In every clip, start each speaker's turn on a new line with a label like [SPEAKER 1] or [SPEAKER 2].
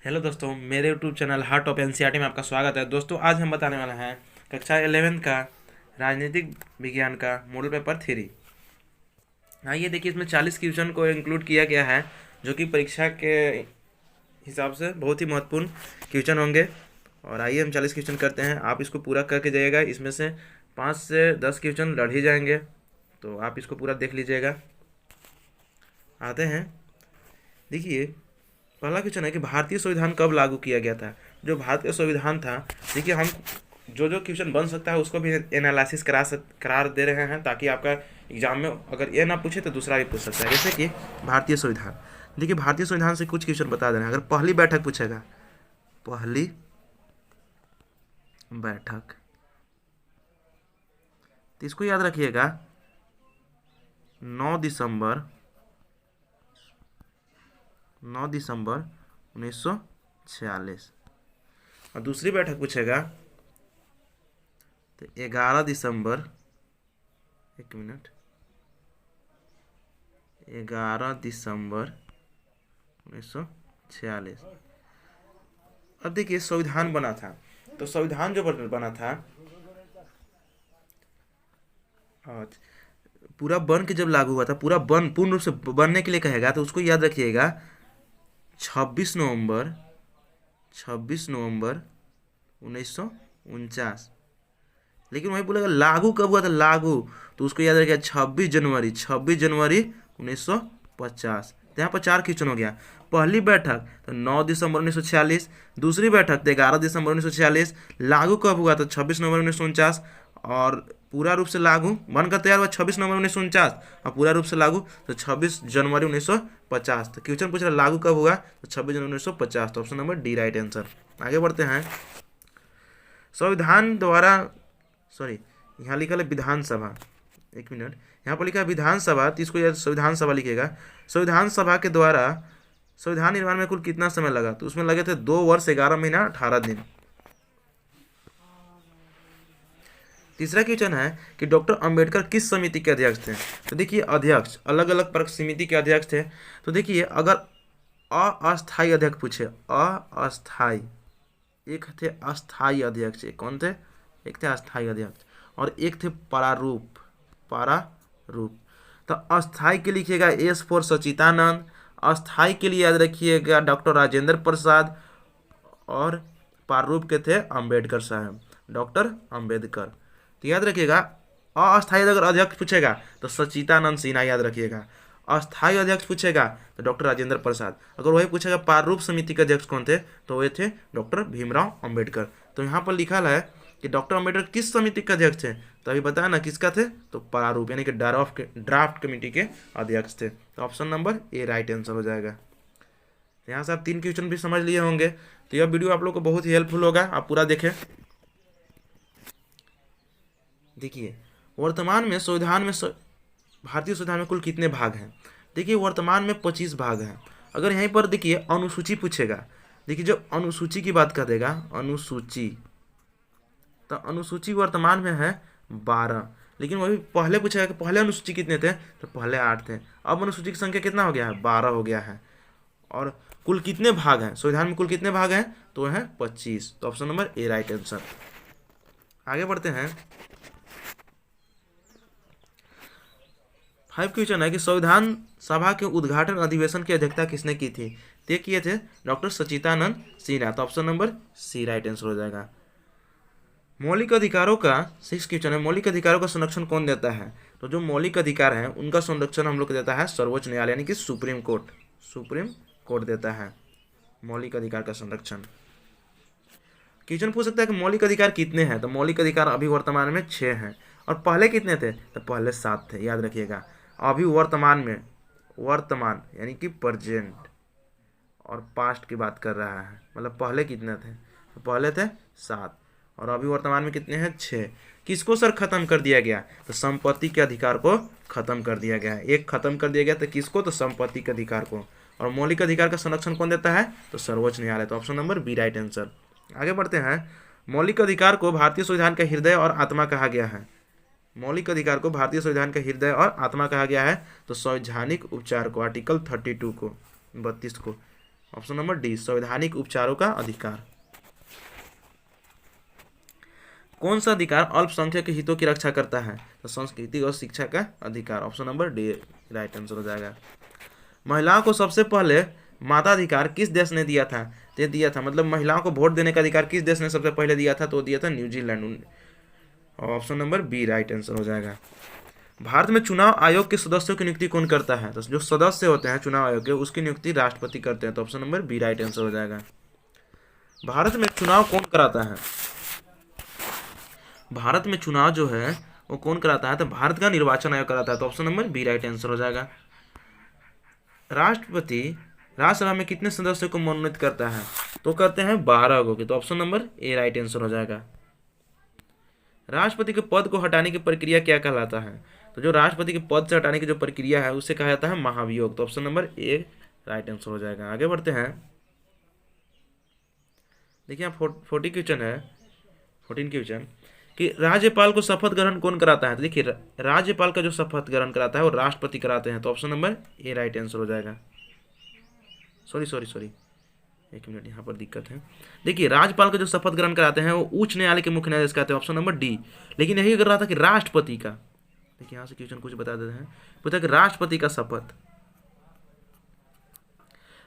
[SPEAKER 1] Hello दोस्तों, मेरे YouTube channel heart of NCERT में आपका स्वागत है। दोस्तों, आज हम बताने वाले हैं कक्षा 11 का राजनीतिक विज्ञान का मॉडल पेपर 3। आइए देखिए, इसमें 40 क्वेश्चन को इंक्लूड किया गया है, जो कि परीक्षा के हिसाब से बहुत ही महत्वपूर्ण क्वेश्चन होंगे। और आइए हम 40 क्वेश्चन करते हैं। आप इसको पूरा करके जाइएगा। इसमें से 5 से 10 क्वेश्चन लड़ ही जाएंगे, तो आप इसको पूरा देख लीजिएगा। आते हैं, देखिए पहला क्वेश्चन है कि भारतीय संविधान कब लागू किया गया था। जो भारत का संविधान था, देखिए हम जो क्वेश्चन बन सकता है उसको भी एनालिसिस करा दे रहे हैं, ताकि आपका एग्जाम में अगर ये ना पूछे तो दूसरा भी पूछ सकता है। जैसे कि भारतीय संविधान, देखिए भारतीय संविधान से कुछ क्वेश्चन बता दे रहे हैं। अगर पहली बैठक पूछेगा, पहली बैठक, तो इसको याद रखिएगा 9 दिसंबर 1946। और दूसरी बैठक पूछेगा तो 11 दिसंबर, एक मिनट, 11 दिसंबर 1946। अब देखिए संविधान बना था, तो संविधान जो बना था, और पूरा बन के जब लागू हुआ था, पूर्ण रूप से बनने के लिए कहेगा, तो उसको याद रखिएगा 26 नवंबर 1949। लेकिन वही बोलेगा लागू कब हुआ था, लागू, तो उसको याद रखिएगा 26 जनवरी 1950। तो यहाँ पर 4 क्वेश्चन हो गया। पहली बैठक तो 9 दिसंबर 1946, दूसरी बैठक तो 11 दिसंबर 1946, लागू कब हुआ था 26 नवंबर 1949, और पूरा रूप से लागू बनकर तैयार हुआ 26 नवंबर 1949, और पूरा रूप से लागू तो 26 जनवरी 1950। तो क्वेश्चन पूछ रहा है लागू कब हुआ, तो 26 जनवरी 1950। तो option number D right answer. आगे बढ़ते हैं। संविधान द्वारा, सॉरी, यहाँ लिखा है विधानसभा, एक मिनट, यहाँ पर लिखा है विधानसभा, तो इसको याद संविधान सभा लिखेगा। संविधान सभा के द्वारा संविधान निर्माण में कुल कितना समय लगा, तो उसमें लगे थे 2 वर्ष 11 महीना 18 दिन। तीसरा क्वेश्चन है कि डॉक्टर अंबेडकर किस समिति के अध्यक्ष थे। तो देखिए अध्यक्ष अलग अलग पर समिति के अध्यक्ष थे। तो देखिए अगर अस्थायी अध्यक्ष पूछे, अस्थायी, एक थे अस्थायी अध्यक्ष, एक कौन थे, एक थे अस्थायी अध्यक्ष, और एक थे प्रारूप। तो अस्थायी के लिखिएगा एस फॉर सचितानंद, अस्थायी के लिए याद रखिएगा डॉक्टर राजेंद्र प्रसाद, और प्रारूप के थे अंबेडकर साहब, डॉक्टर अंबेडकर। तो याद रखिएगा अस्थायी अगर अध्यक्ष पूछेगा तो सचितानंद सिन्हा याद रखिएगा, अस्थायी अध्यक्ष पूछेगा तो डॉक्टर राजेंद्र प्रसाद, अगर वही पूछेगा प्रारूप समिति के अध्यक्ष कौन थे, तो वे थे डॉक्टर भीमराव अंबेडकर। तो यहाँ पर लिखा है कि डॉक्टर अंबेडकर किस समिति के अध्यक्ष थे, तो अभी बताया ना किसका थे, तो प्रारूप यानी कि ड्राफ्ट कमेटी के अध्यक्ष थे। तो option number A right answer हो जाएगा। तो यहाँ से आप 3 क्वेश्चन भी समझ लिए होंगे। तो यह वीडियो आप लोग को बहुत ही हेल्पफुल होगा, आप पूरा देखें। देखिए वर्तमान में भारतीय संविधान में कुल कितने भाग हैं। देखिए वर्तमान में 25 भाग हैं। अगर यहीं पर देखिए अनुसूची पूछेगा, देखिए जो अनुसूची की बात कर देगा, अनुसूची, तो अनुसूची वर्तमान में है 12। लेकिन वही पहले पूछेगा कि पहले अनुसूची कितने थे, तो पहले 8 थे। अब अनुसूची की संख्या कितना हो गया है, 12 हो गया है। और कुल कितने भाग हैं संविधान में, कुल कितने भाग हैं, तो है 25। तो option number A right answer. आगे बढ़ते हैं। 5 क्वेश्चन है कि संविधान सभा के उद्घाटन अधिवेशन की अध्यक्षता किसने की थी। ते किए थे डॉक्टर सचिदानंद सिन्हा। तो option number C right answer हो जाएगा। मौलिक अधिकारों का 6 क्वेश्चन है, मौलिक अधिकारों का संरक्षण कौन देता है। तो जो मौलिक अधिकार हैं उनका संरक्षण हम लोग को देता है सर्वोच्च न्यायालय यानी कि सुप्रीम कोर्ट देता है मौलिक अधिकार का संरक्षण। क्वेश्चन पूछ सकता है कि मौलिक अधिकार कितने हैं। तो मौलिक अधिकार अभी वर्तमान में 6 हैं, और पहले कितने थे, तो पहले 7 थे, याद रखिएगा। अभी वर्तमान यानी कि प्रेजेंट और पास्ट की बात कर रहा है, मतलब पहले कितने थे, तो पहले थे 7, और अभी वर्तमान में कितने हैं, 6। किसको सर खत्म कर दिया गया, तो संपत्ति के अधिकार को खत्म कर दिया गया है। एक खत्म कर दिया गया, तो किसको, तो संपत्ति के अधिकार को। और मौलिक अधिकार का संरक्षण कौन देता है, तो सर्वोच्च न्यायालय। तो option number B right answer. आगे बढ़ते हैं। मौलिक अधिकार को भारतीय संविधान का हृदय और आत्मा कहा गया है। मौलिक अधिकार को भारतीय संविधान का हृदय और आत्मा कहा गया है, तो संवैधानिक उपचार को, आर्टिकल 32 को, 32 को ऑप्शन नंबर डी, संवैधानिक उपचारों का अधिकार। कौन सा अधिकार अल्पसंख्यक के हितों की रक्षा करता है? तो संस्कृति और शिक्षा का अधिकार, option number D right answer हो जाएगा। महिलाओं को सबसे पहले मताधिकार किस देश ने दिया था? ये दिया था मतलब महिलाओं को वोट देने का अधिकार किस देश ने सबसे पहले दिया था? तो दिया था New Zealand, option number B right answer हो जाएगा। भारत में चुनाव आयोग के सदस्यों की नियुक्ति कौन करता है? तो जो सदस्य होते हैं चुनाव आयोग के उसकी नियुक्ति राष्ट्रपति करते हैं, तो option number B right answer हो जाएगा। भारत में चुनाव कौन कराता है? भारत में चुनाव जो है वो कौन कराता है? तो भारत का निर्वाचन आयोग कराता है, तो option number B right answer हो जाएगा। राष्ट्रपति राज्यसभा में कितने सदस्यों को मनोनीत करता है? तो करते हैं 12 को, तो option number A right answer हो जाएगा। राष्ट्रपति के पद को हटाने की प्रक्रिया क्या कहलाता है? तो जो राष्ट्रपति के पद से हटाने की जो प्रक्रिया है उसे कहा जाता है महाभियोग, तो option number A right answer हो जाएगा। आगे बढ़ते हैं, देखिए यहाँ 40 क्वेश्चन है, 14 क्वेश्चन कि राज्यपाल को शपथ ग्रहण कौन कराता है? तो देखिए राज्यपाल का जो शपथ ग्रहण कराता है वो राष्ट्रपति कराते हैं, तो option number A right answer हो जाएगा। सॉरी एक मिनट, यहाँ पर दिक्कत है। देखिए राज्यपाल का जो शपथ ग्रहण कराते हैं वो उच्च न्यायालय के मुख्य न्यायाधीश कहते हैं, ऑप्शन नंबर डी। लेकिन यही कर रहा था कि राष्ट्रपति का, देखिए यहाँ से क्वेश्चन कुछ बता देते हैं, पूछा कि राष्ट्रपति का शपथ,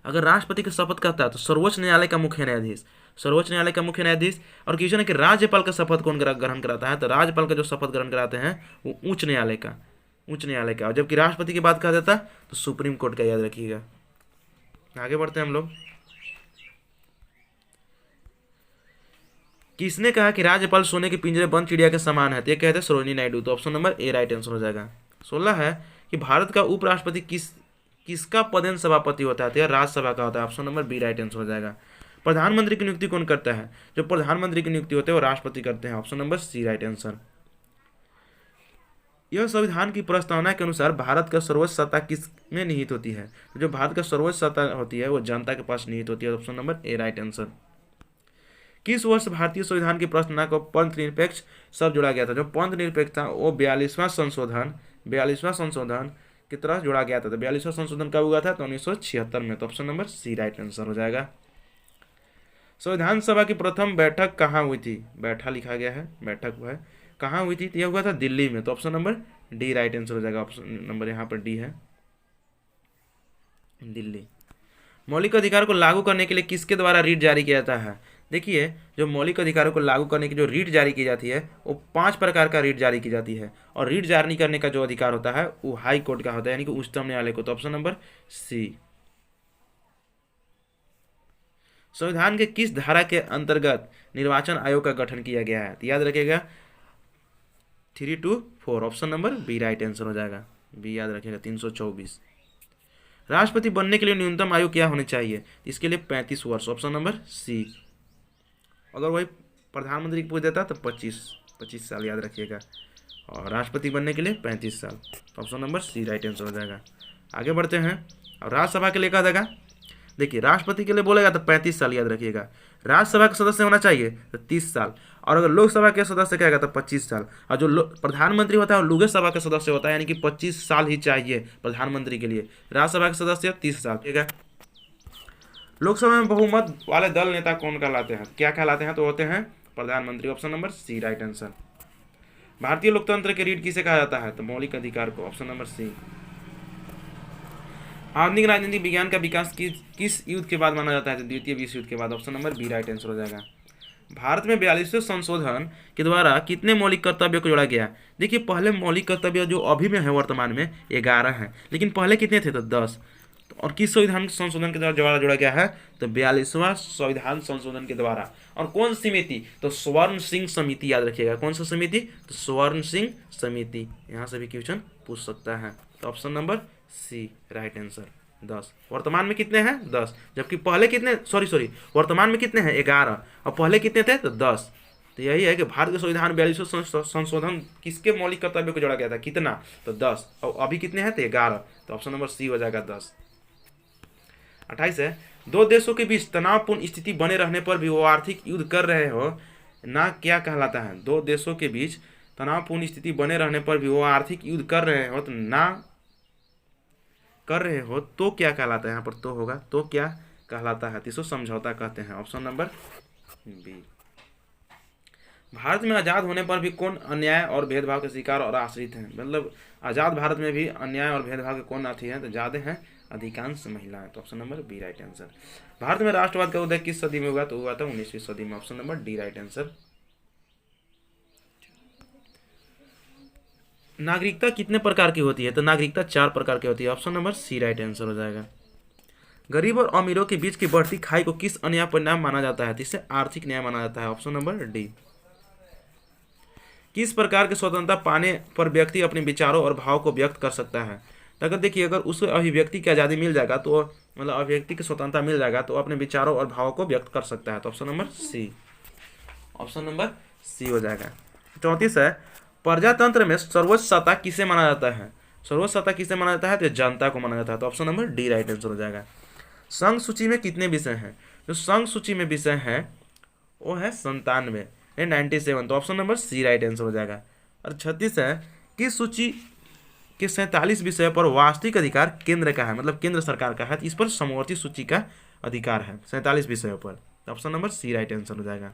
[SPEAKER 1] अगर राष्ट्रपति का शपथ करता है तो सर्वोच्च न्यायालय का मुख्य न्यायाधीश, सर्वोच्च न्यायालय का मुख्य न्यायाधीश। और क्वेश्चन है कि राज्यपाल का शपथ कौन ग्रहण कराता है? तो राज्यपाल का जो शपथ ग्रहण कराते हैं वो उच्च न्यायालय का, और जबकि राष्ट्रपति की बात कहा जाता तो सुप्रीम कोर्ट का, याद रखिएगा। आगे बढ़ते हैं हम लोग। किसने कहा कि राज्यपाल सोने के पिंजरे बंद चिड़िया के समान है? तो ये कहते हैं सरोजिनी नायडू, तो option number A right answer हो जाएगा। 16 है कि भारत का उपराष्ट्रपति किसका पदेन सभापति होता है? तो यह राज्यसभा का होता है, option number B right answer हो जाएगा। प्रधानमंत्री की नियुक्ति कौन करता है? जो प्रधानमंत्री की नियुक्ति होते हैं वो राष्ट्रपति करते हैं, option number C right answer. यह संविधान की प्रस्तावना के अनुसार भारत का सर्वोच्च सत्ता किस में निहित होती है? तो जो भारत का सर्वोच्च सत्ता होती है वो जनता के पास निहित होती है, option number A right answer. किस वर्ष भारतीय संविधान की प्रस्तावना को पंथ निरपेक्ष शब्द जोड़ा गया था? जो पंथ निरपेक्ष था वो 42वां संशोधन की तरह जोड़ा गया था। तो 42वां संशोधन कब हुआ था? तो 1976 में, तो option number C right answer हो जाएगा। संविधान सभा की प्रथम बैठक कहाँ हुई थी? बैठा लिखा गया है, बैठक है कहाँ हुई थी? यह हुआ था दिल्ली में, तो option number D right answer हो जाएगा। ऑप्शन नंबर यहाँ पर डी है, दिल्ली। मौलिक अधिकार को लागू करने के लिए किसके द्वारा रीट जारी किया जाता है? देखिए जो मौलिक अधिकारों को लागू करने की जो रीट जारी की जाती है वो 5 प्रकार का रीट जारी की जाती है, और रीट जारी करने का जो अधिकार होता है वो हाई कोर्ट का होता है, यानी कि उच्चतम न्यायालय को, तो ऑप्शन नंबर सी। संविधान के किस धारा के अंतर्गत निर्वाचन आयोग का गठन किया गया है? तो याद रखिएगा 324, option number B right answer हो जाएगा, बी याद रखिएगा 324। राष्ट्रपति बनने के लिए न्यूनतम आयु क्या होनी चाहिए? इसके लिए 35 वर्ष, ऑप्शन नंबर सी। अगर वही प्रधानमंत्री पूछ देता तो 25 साल याद रखिएगा, और राष्ट्रपति बनने के लिए 35 साल, तो option number C right answer हो जाएगा। आगे बढ़ते हैं, और राज्यसभा के लिए कहा जाएगा, देखिए राष्ट्रपति के लिए बोलेगा तो 35 साल याद रखिएगा, राज्यसभा का सदस्य होना चाहिए तो 30 साल, और अगर लोकसभा के सदस्य कहेगा तो 25 साल, और जो प्रधानमंत्री होता है वो लोकसभा का सदस्य होता है, यानी कि 25 साल ही चाहिए प्रधानमंत्री के लिए। राज्यसभा के सदस्य 30 साल, ठीक है। लोकसभा में बहुमत वाले दल नेता कौन कहलाते हैं? क्या कहलाते हैं? तो होते हैं प्रधानमंत्री, option number C right answer. भारतीय लोकतंत्र के रीढ़ किसे कहा जाता है? तो मौलिक अधिकार को, ऑप्शन नंबर सी। आधुनिक राजनीतिक विज्ञान का विकास किस युद्ध के बाद माना जाता है? तो द्वितीय विश्व युद्ध के बाद, option number B right answer हो जाएगा। भारत में 42वें संशोधन के द्वारा कितने मौलिक कर्तव्यों को जोड़ा गया? देखिए पहले मौलिक कर्तव्य जो अभी में है वर्तमान में 11 है, लेकिन पहले कितने थे? तो 10। और किस संविधान संशोधन के द्वारा जोड़ा गया है? तो 42वां संविधान संशोधन के द्वारा। और कौन समिति? तो स्वर्ण सिंह समिति, याद रखिएगा। कौन सा समिति? तो स्वर्ण सिंह समिति। यहाँ से भी क्वेश्चन पूछ सकता है, तो option number C right answer 10। वर्तमान में कितने हैं? 10, जबकि पहले कितने, सॉरी वर्तमान में कितने हैं? 11, और पहले कितने थे? तो 10। तो यही है कि भारत के संविधान 42वें संशोधन किसके मौलिक कर्तव्य को जोड़ा गया था? कितना? तो 10, और अभी कितने हैं? तो 11, तो ऑप्शन नंबर सी हो जाएगा 10। 28 है, दो देशों के बीच तनावपूर्ण स्थिति बने रहने पर भी वो आर्थिक युद्ध कर रहे हो ना, क्या कहलाता है? दो देशों के बीच तनावपूर्ण स्थिति बने रहने पर भी वो आर्थिक युद्ध कर रहे हो तो ना कर रहे हो तो क्या कहलाता है? यहाँ पर तो होगा, तो क्या कहलाता है, तो इसको समझौता कहते हैं। Option number B. भारत में आज़ाद होने पर भी कौन अन्याय और भेदभाव के शिकार और आश्रित हैं? मतलब आज़ाद भारत में भी अन्याय और भेदभाव के कौन आती हैं? तो ज़्यादा हैं अधिकांश महिलाएं। तो option number B right answer. Bharat में राष्ट्रवाद का उदय किस सदी में हुआ? तो हुआ था 19वीं सदी में। Option number D right answer. नागरिकता कितने प्रकार की होती है? तो नागरिकता 4 प्रकार की होती है। Option number C right answer हो जाएगा। गरीब और अमीरों के बीच की बढ़ती खाई को किस अन्याय परिणाम माना जाता है? तो इसे आर्थिक न्याय माना जाता है। Option number D. किस प्रकार की स्वतंत्रता पाने पर व्यक्ति अपने विचारों और भाव को व्यक्त कर सकता है? तो अगर देखिए, अगर उसे अभिव्यक्ति की आज़ादी मिल जाएगा, तो मतलब अभिव्यक्ति की स्वतंत्रता मिल जाएगा, तो अपने विचारों और भावों को व्यक्त कर सकता है। तो option number C. Option number C हो जाएगा। 34 है, प्रजातंत्र में सर्वोच्च सत्ता किसे माना जाता है? सर्वोच्च सत्ता किसे माना जाता है? तो जनता को माना जाता है। तो option number D right answer हो जाएगा। संघ सूची में कितने विषय हैं? जो संघ सूची में विषय हैं वो है 97 97। तो option number C right answer हो जाएगा। और 36 है, किस सूची के 47 विषय पर वास्तविक अधिकार केंद्र का है, मतलब केंद्र सरकार का है? तो इस पर समवर्ती सूची का अधिकार है 47 विषयों पर। तो option number C right answer हो जाएगा।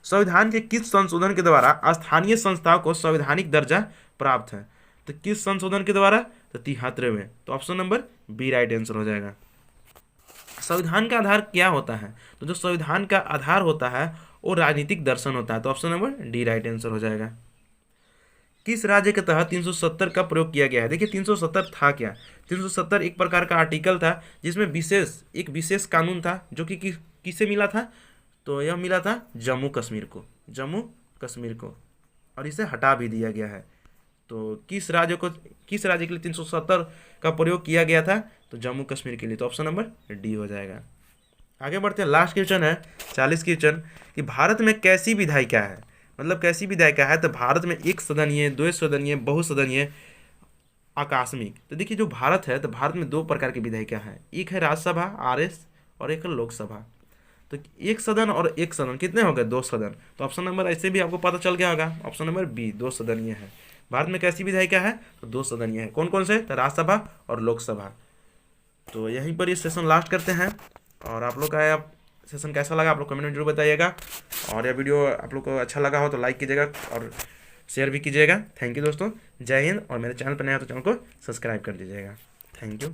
[SPEAKER 1] संविधान के किस संशोधन के द्वारा स्थानीय संस्थाओं को संवैधानिक दर्जा प्राप्त है? तो किस संशोधन के द्वारा? तो 73वें। तो option number B right answer हो जाएगा। संविधान का आधार क्या होता है? तो जो संविधान का आधार होता है वो राजनीतिक दर्शन होता है। तो option number D right answer हो जाएगा। किस राज्य के तहत 370 का प्रयोग किया गया है? देखिए 370 था क्या? 370 एक प्रकार का आर्टिकल था जिसमें एक विशेष कानून था जो कि किसे मिला था? तो यह मिला था जम्मू कश्मीर को, और इसे हटा भी दिया गया है। तो किस राज्य के लिए 370 का प्रयोग किया गया था? तो जम्मू कश्मीर के लिए। तो ऑप्शन नंबर डी हो जाएगा। आगे बढ़ते हैं, लास्ट क्वेश्चन है 40 क्वेश्चन कि भारत में कैसी विधायिका है? मतलब कैसी विधायिका है? तो भारत में एक सदनीय, द्वै सदनीय, बहुसदनीय, आकस्मिक। तो देखिए जो भारत है, तो भारत में 2 प्रकार की विधायिका है, एक है राज्यसभा आरएस और एक है लोकसभा। तो एक सदन और एक सदन कितने हो गए? 2 सदन। तो ऑप्शन नंबर ऐसे भी आपको पता चल गया होगा, ऑप्शन नंबर बी 2 सदनीय है। भारत में कैसी विधायिका है? तो 2 सदनीय है। कौन कौन से? तो राज्यसभा और लोकसभा। तो यहीं पर ये सेशन लास्ट करते हैं। और आप लोग का सेशन कैसा लगा आप लोग कमेंट में जरूर बताइएगा। और यह वीडियो आप लोग को अच्छा लगा हो तो लाइक कीजिएगा और शेयर भी कीजिएगा। थैंक यू दोस्तों, जय हिंद। और मेरे चैनल पर नया हो तो चैनल को सब्सक्राइब कर दीजिएगा। Thank you.